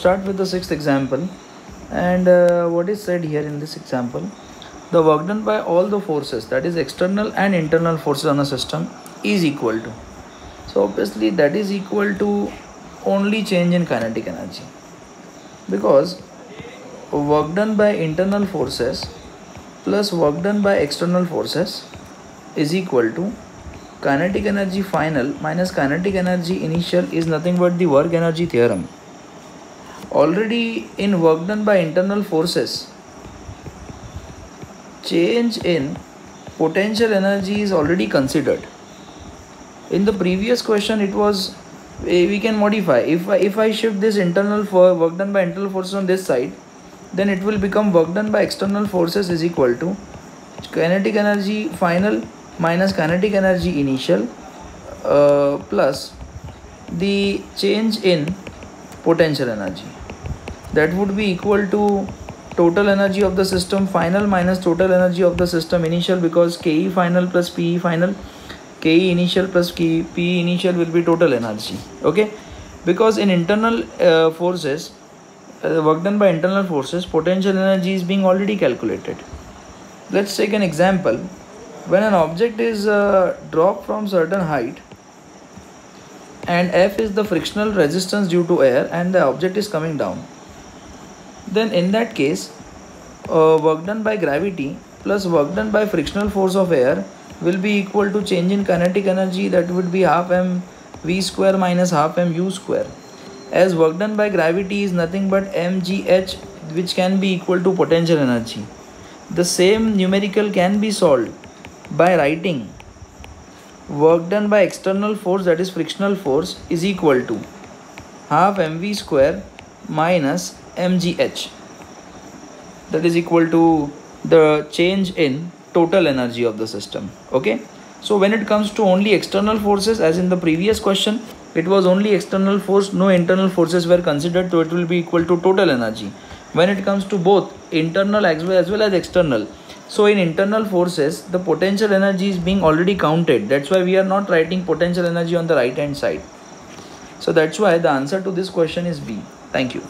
start with the sixth example. And what is said here in this example, the work done by all the forces, that is external and internal forces on a system, is equal to. So obviously that is equal to only change in kinetic energy, because work done by internal forces plus work done by external forces is equal to kinetic energy final minus kinetic energy initial is nothing but the work energy theorem. Already in work done by internal forces, change in potential energy is already considered. In the previous question it was, we can modify, if I shift this internal for work done by internal forces on this side, then it will become work done by external forces is equal to kinetic energy final minus kinetic energy initial plus the change in potential energy. That would be equal to total energy of the system final minus total energy of the system initial, because KE final plus PE final, KE initial plus PE initial will be total energy. Okay, because in internal forces, work done by internal forces, potential energy is being already calculated. Let's take an example. When an object is dropped from certain height and F is the frictional resistance due to air and the object is coming down, then in that case work done by gravity plus work done by frictional force of air will be equal to change in kinetic energy, that would be half m v square minus half m u square, as work done by gravity is nothing but mgh, which can be equal to potential energy. The same numerical can be solved by writing work done by external force, that is frictional force, is equal to half mv square minus mgh, that is equal to the change in total energy of the system. Okay, so when it comes to only external forces, as in the previous question it was only external force, no internal forces were considered, so it will be equal to total energy. When it comes to both internal as well as external, so in internal forces the potential energy is being already counted, that's why we are not writing potential energy on the right hand side. So that's why the answer to this question is B. Thank you.